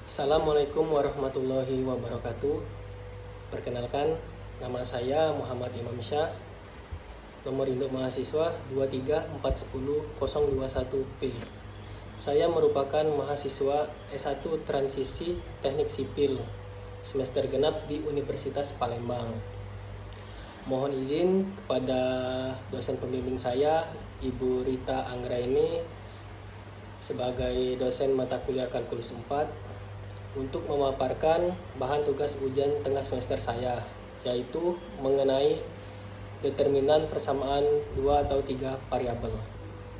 Assalamualaikum warahmatullahi wabarakatuh. Perkenalkan, nama saya Muhammad Imam Syah. Nomor induk mahasiswa 2341021P. Saya merupakan mahasiswa S1 Transisi Teknik Sipil semester genap di Universitas Palembang. Mohon izin kepada dosen pembimbing saya, Ibu Rita Anggraini, sebagai dosen mata kuliah Kalkulus 4 untuk memaparkan bahan tugas ujian tengah semester saya, yaitu mengenai determinan persamaan 2 atau 3 variabel.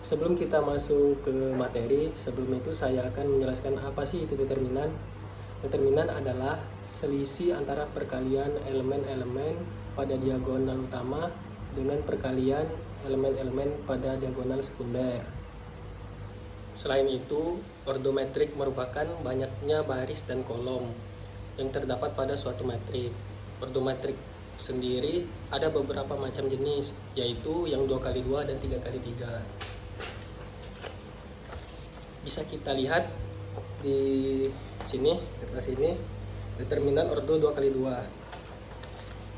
Sebelum kita masuk ke materi, sebelum itu saya akan menjelaskan apa sih itu determinan. Determinan adalah selisih antara perkalian elemen-elemen pada diagonal utama dengan perkalian elemen-elemen pada diagonal sekunder. Selain itu, ordometrik merupakan banyaknya baris dan kolom yang terdapat pada suatu metrik. Ordometrik sendiri ada beberapa macam jenis, yaitu yang 2x2 dan 3x3. Bisa kita lihat di sini, kertas ini, determinan ordo 2x2.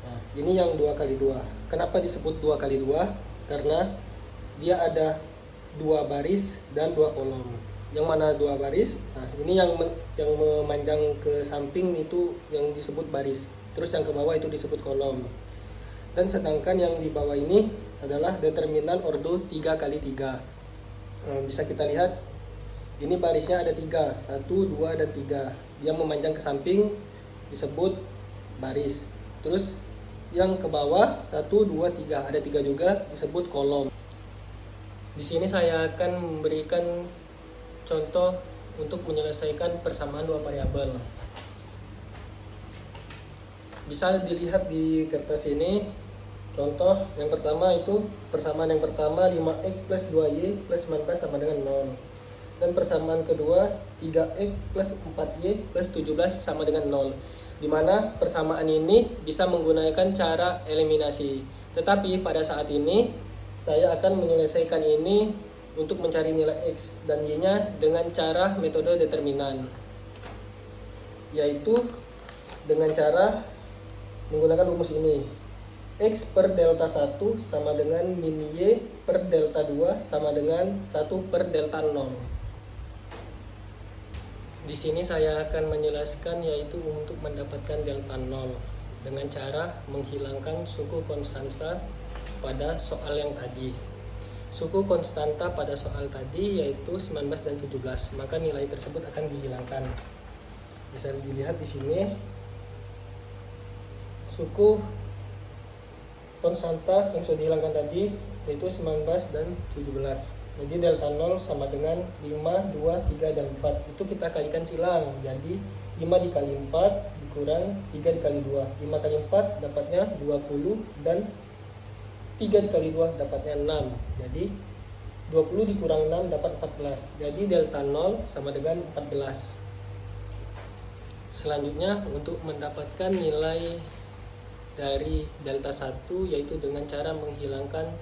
Nah, ini yang 2x2. Kenapa disebut 2x2? Karena dia ada 2 baris dan 2 kolom. Yang mana 2 baris? Nah, ini yang memanjang ke samping itu yang disebut baris. Terus yang ke bawah itu disebut kolom. Dan sedangkan yang di bawah ini adalah determinan ordo 3x3. Nah, bisa kita lihat ini barisnya ada 3, 1, 2 dan 3. Yang memanjang ke samping disebut baris. Terus yang ke bawah 1, 2, 3, ada 3 juga disebut kolom. Di sini saya akan memberikan contoh untuk menyelesaikan persamaan 2 variabel. Bisa dilihat di kertas ini. Contoh yang pertama itu persamaan yang pertama 5x plus 2y plus 19 sama dengan 0. Dan persamaan kedua 3x plus 4y plus 17 sama dengan 0. Dimana persamaan ini bisa menggunakan cara eliminasi. Tetapi pada saat ini saya akan menyelesaikan ini untuk mencari nilai X dan Y-nya dengan cara metode determinan, yaitu dengan cara menggunakan rumus ini. X per delta 1 sama dengan min Y per delta 2 sama dengan 1 per delta 0. Di sini saya akan menjelaskan yaitu untuk mendapatkan delta 0 dengan cara menghilangkan suku konstanta pada soal yang tadi. Suku konstanta pada soal tadi yaitu 19 dan 17, maka nilai tersebut akan dihilangkan. Bisa dilihat di sini suku konstanta yang sudah dihilangkan tadi yaitu 19 dan 17. Jadi delta 0 sama dengan 5, 2, 3 dan 4. Itu kita kalikan silang. Jadi 5 dikali 4 dikurang 3 dikali 2. 5 kali 4 dapatnya 20 dan 3 dikali 2 dapatnya 6. Jadi 20 dikurang 6 dapat 14. Jadi delta 0 sama dengan 14. Selanjutnya untuk mendapatkan nilai dari delta 1 yaitu dengan cara menghilangkan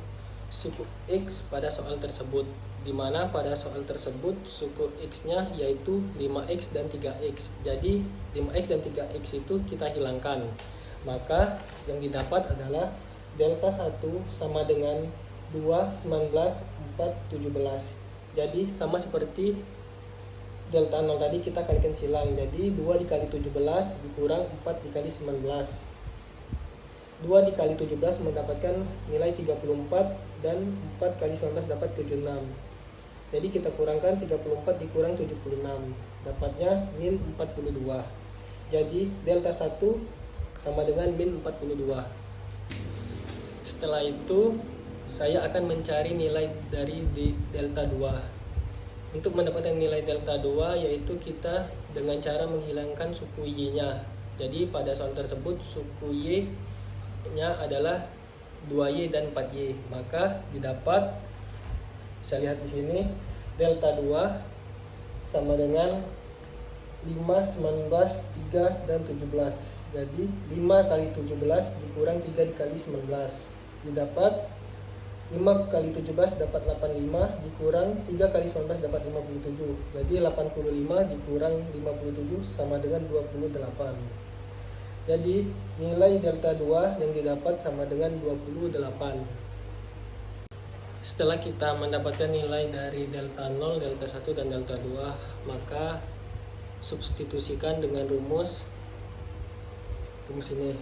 suku X pada soal tersebut, di mana pada soal tersebut suku X-nya yaitu 5X dan 3X. Jadi 5X dan 3X itu kita hilangkan. Maka yang didapat adalah delta 1 sama dengan 2, 19, 4, 17. Jadi sama seperti delta 0 tadi kita kalikan silang. Jadi 2 dikali 17 dikurang 4 dikali 19. 2 dikali 17 mendapatkan nilai 34 dan 4 kali 19 dapat 76. Jadi kita kurangkan 34 dikurang 76. Dapatnya min 42. Jadi delta 1 sama dengan min 42. Setelah itu saya akan mencari nilai dari delta 2. Untuk mendapatkan nilai delta 2 yaitu kita dengan cara menghilangkan suku Y-nya. Jadi pada soal tersebut suku Y-nya adalah 2Y dan 4Y. Maka didapat, bisa lihat di sini, delta 2 sama dengan 5, 19, 3 dan 17. Jadi 5 kali 17 dikurang 3 dikali 19 didapat 5 kali 17 dapat 85 dikurang 3 kali 19 dapat 57. Jadi 85 dikurang 57 sama dengan 28. Jadi nilai delta 2 yang didapat sama dengan 28. Setelah kita mendapatkan nilai dari delta 0, delta 1, dan delta 2, maka substitusikan dengan rumus ini.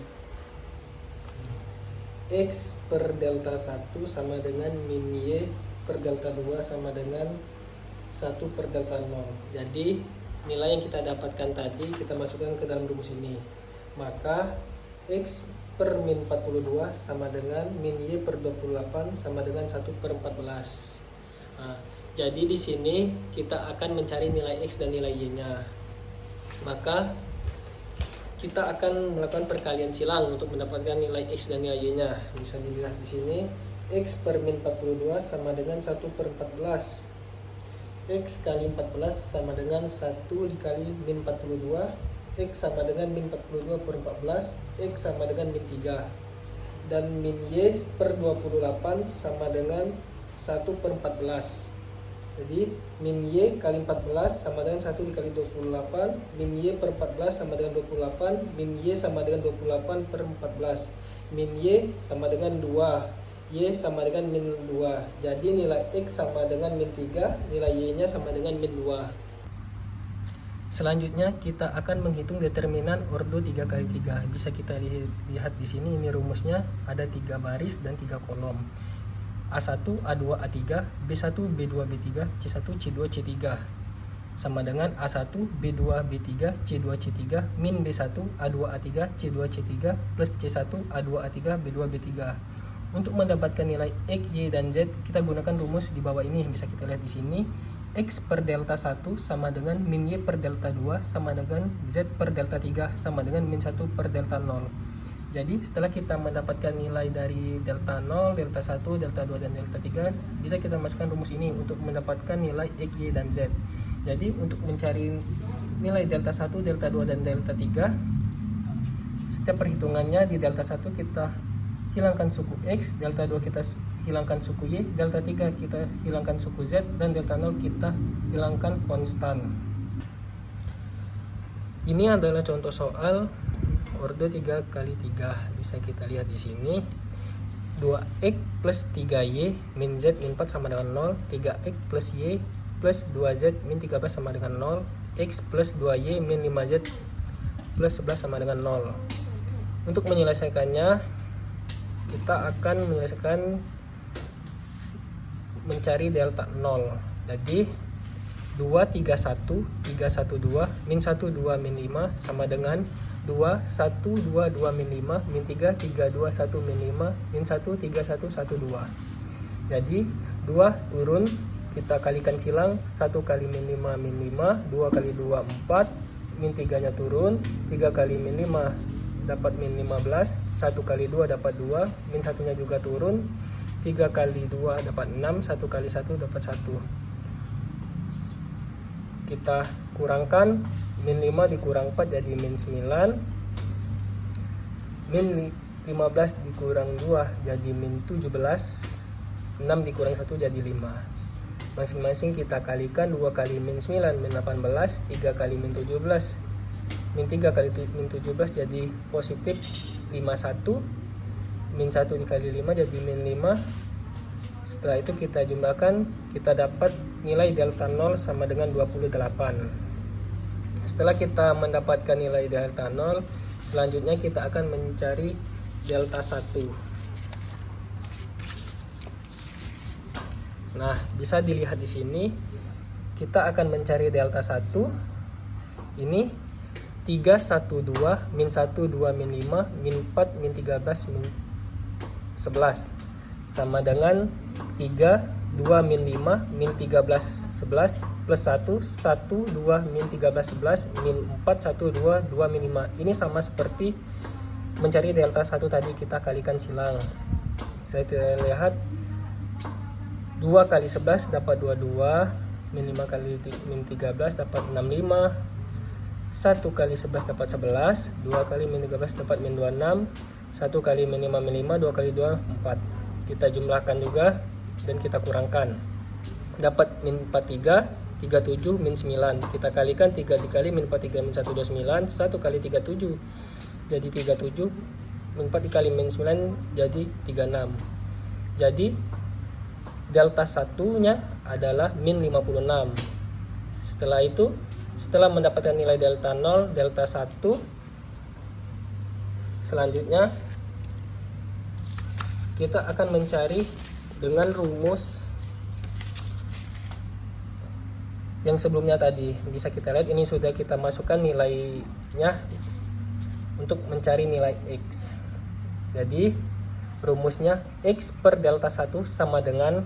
X per delta 1 sama dengan min Y per delta 2 sama dengan 1 per delta 0. Jadi nilai yang kita dapatkan tadi kita masukkan ke dalam rumus ini. Maka X per min 42 sama dengan min Y per 28 sama dengan 1 per 14. Nah, jadi di sini kita akan mencari nilai X dan nilai Y-nya. Maka kita akan melakukan perkalian silang untuk mendapatkan nilai X dan nilai Y-nya. Bisa dilihat di sini, X per min 42 sama dengan 1 per 14. X kali 14 sama dengan 1 dikali min 42. X sama dengan min 42 per 14. X sama dengan min 3. Dan min Y per 28 sama dengan 1 per 14. Jadi min Y kali 14 sama dengan 1 dikali 28. Min Y per 14 sama dengan 28. Min Y sama dengan 28 per 14. Min Y sama dengan 2. Y sama dengan min 2. Jadi nilai X sama dengan min 3. Nilai Y nya sama dengan min 2. Selanjutnya kita akan menghitung determinan ordo 3 kali 3. Bisa kita lihat di sini, ini rumusnya ada 3 baris dan 3 kolom. A1, A2, A3, B1, B2, B3, C1, C2, C3 sama dengan A1, B2, B3, C2, C3 min B1, A2, A3, C2, C3 plus C1, A2, A3, B2, B3. Untuk mendapatkan nilai X, Y, dan Z kita gunakan rumus di bawah ini. Bisa kita lihat di sini, X per delta 1 sama dengan min Y per delta 2 sama dengan Z per delta 3 sama dengan min 1 per delta 0. Jadi setelah kita mendapatkan nilai dari delta 0, delta 1, delta 2, dan delta 3, bisa kita masukkan rumus ini untuk mendapatkan nilai X, Y, dan Z. Jadi untuk mencari nilai delta 1, delta 2, dan delta 3, setiap perhitungannya di delta 1 kita hilangkan suku X, delta 2 kita hilangkan suku Y, delta 3 kita hilangkan suku Z, dan delta 0 kita hilangkan konstan. Ini adalah contoh soal ordo 3 kali 3. Bisa kita lihat di sini, 2x plus 3y min z min 4 sama dengan 0, 3x plus y plus 2z min 13 sama dengan 0, x plus 2y min 5z plus 11 sama dengan 0. Untuk menyelesaikannya, kita akan mencari delta 0. Jadi 2, 3, 1, 3, 1, 2 min 1, 2, min 5 sama dengan 2, 1, 2, 2, min 5, min 3, 3, 2, 1, min 5, min 1, 3, 1, 1, 2. Jadi 2 turun, kita kalikan silang, 1 kali min 5, min 5, 2 kali 2, 4, min 3 nya turun, 3 kali min 5 dapat min 15, 1 kali 2 dapat 2, min 1 nya juga turun, 3 kali 2 dapat 6, 1 kali 1 dapat 1. Kita kurangkan, min 5 dikurang 4 jadi min 9, min 15 dikurang 2 jadi min 17, 6 dikurang 1 jadi 5. Masing-masing kita kalikan, 2 kali min 9 min 18, 3 kali min 17, min 3 kali min 17 jadi positif 51, min 1 dikali 5 jadi min 5. Setelah itu kita jumlahkan, kita dapat nilai delta 0 sama dengan 28. Setelah kita mendapatkan nilai delta 0, selanjutnya kita akan mencari delta 1. Nah, bisa dilihat di sini, kita akan mencari delta 1. Ini 3, 1, 2, min 1, 2, min 5, min 4, min 13, min 11 sama dengan 3, 2, min 5, min 13, 11 plus 1, 1, 2, min 13, 11, min 4, 1, 2, 2, min 5. Ini sama seperti mencari delta 1 tadi, kita kalikan silang. Saya lihat 2 kali 11 dapat 22, min 5 kali min 13 dapat 65, 1 kali 11 dapat 11, 2 kali min 13 dapat min 26, 1 kali min 5 min 5, 2 kali 2 4. kita jumlahkan juga dan kita kurangkan. Dapat min 43, 37 min 9. Kita kalikan 3 dikali min 43 min 1 29, 1 kali 37 jadi 37, min 4 dikali min 9 jadi 36. Jadi delta 1-nya adalah min 56. Setelah itu, setelah mendapatkan nilai delta 0, delta 1, selanjutnya kita akan mencari dengan rumus yang sebelumnya tadi. Bisa kita lihat ini sudah kita masukkan nilainya untuk mencari nilai X. Jadi rumusnya X per delta 1 sama dengan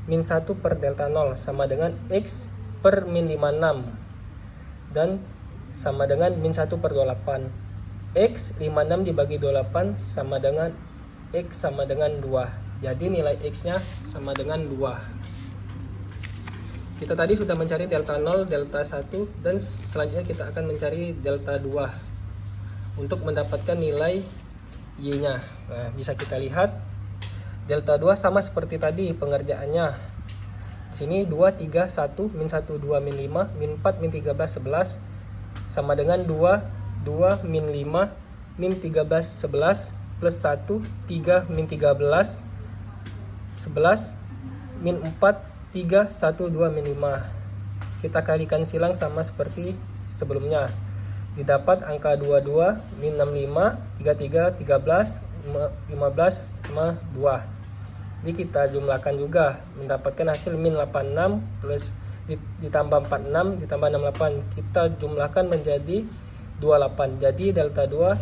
min 1 per delta 0 sama dengan X per min 56 dan sama dengan min 1 per 28. X 56 dibagi 28 sama dengan X sama dengan 2. Jadi nilai X nya sama dengan 2. Kita tadi sudah mencari delta 0, delta 1, dan selanjutnya kita akan mencari delta 2 untuk mendapatkan nilai Y nya. Nah, bisa kita lihat delta 2 sama seperti tadi pengerjaannya. Sini 2, 3, 1, min 1, 2, min 5, min 4, min 13, 11 sama dengan 2, 2, min 5, min 13, 11 plus 1, 3, min 13, 11 min 4, 3, 1, 2, min 5. Kita kalikan silang sama seperti sebelumnya. Didapat angka 22, min 65, 33, 13, 15 sama 2. Jadi kita jumlahkan juga, mendapatkan hasil min 86 plus ditambah 46 ditambah 68. Kita jumlahkan menjadi 28. Jadi delta 2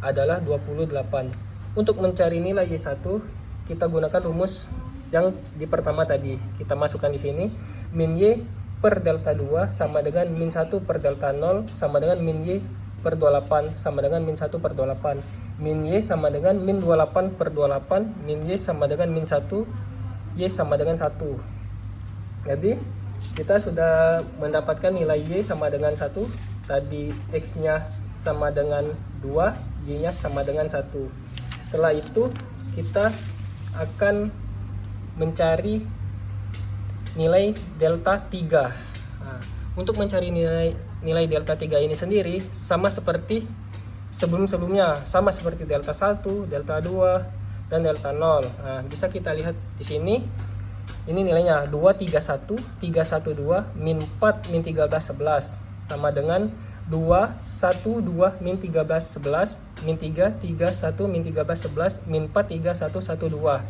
adalah 28. Untuk mencari nilai Y1, kita gunakan rumus yang di pertama tadi. Kita masukkan di sini min Y per delta 2 sama dengan min 1 per delta 0 sama dengan min Y per 28 sama dengan min 1 per 28. Min Y sama dengan min 28 per 28, min Y sama dengan min 1, Y sama dengan 1. Jadi kita sudah mendapatkan nilai Y sama dengan 1. Tadi X nya sama dengan 2, Y nya sama dengan 1. Setelah itu kita akan mencari nilai delta 3. Nah, untuk mencari nilai delta 3 ini sendiri sama seperti sebelumnya, sama seperti delta 1, delta 2, dan delta 0. Nah, bisa kita lihat di sini. Ini nilainya 231, 312, min 4, min 13, 11 sama dengan 2, 1, 2, min 13, 11, min 3, 3, 1, min 13, 11, min 4, 3, 1, 1, 2.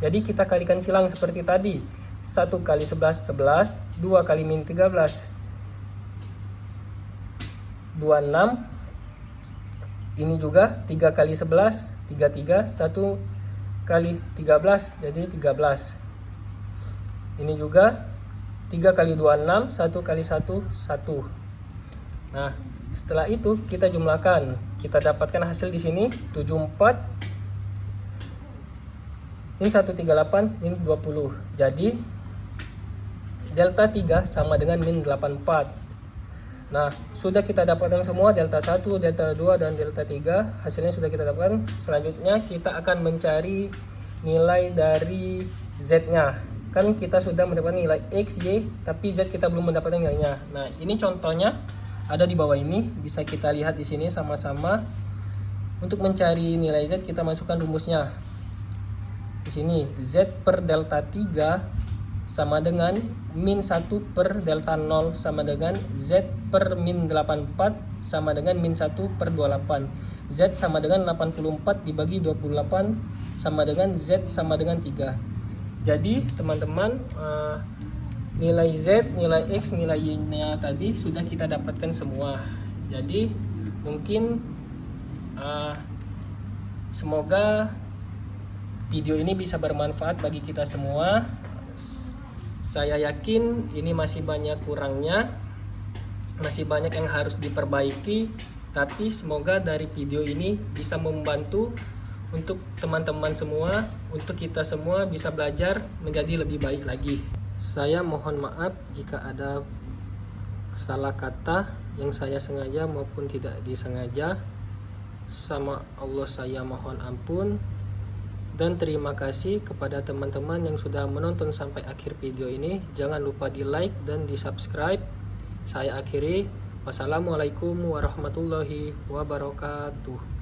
Jadi kita kalikan silang seperti tadi. 1 kali 11, 11, 2 kali min 13, 26. Ini juga 3 kali 11, 33, 1 kali 13, jadi 13. Ini juga 3 kali 26, 1 kali 1, 1. Nah, setelah itu kita jumlahkan. Kita dapatkan hasil di sini 74 min 138 min 20. Jadi delta 3 sama dengan min 84. Nah, sudah kita dapatkan semua delta 1, delta 2, dan delta 3. Hasilnya sudah kita dapatkan. Selanjutnya kita akan mencari nilai dari Z-nya. Kan kita sudah mendapatkan nilai X, Y, tapi Z kita belum mendapatkan nilainya. Nah, ini contohnya ada di bawah ini. Bisa kita lihat di sini sama-sama. Untuk mencari nilai Z kita masukkan rumusnya. Di sini Z per delta 3 sama dengan min 1 per delta 0 sama dengan Z per min 84 sama dengan min 1 per 28. Z sama dengan 84 dibagi 28 sama dengan Z sama dengan 3. Jadi teman-teman, nilai Z, nilai X, nilai Y-nya tadi sudah kita dapatkan semua. Jadi mungkin semoga video ini bisa bermanfaat bagi kita semua. Saya yakin ini masih banyak kurangnya, masih banyak yang harus diperbaiki, tapi semoga dari video ini bisa membantu untuk teman-teman semua, untuk kita semua bisa belajar menjadi lebih baik lagi. Saya mohon maaf jika ada salah kata yang saya sengaja maupun tidak disengaja. Sama Allah saya mohon ampun. Dan terima kasih kepada teman-teman yang sudah menonton sampai akhir video ini. Jangan lupa di like dan di subscribe. Saya akhiri. Wassalamualaikum warahmatullahi wabarakatuh.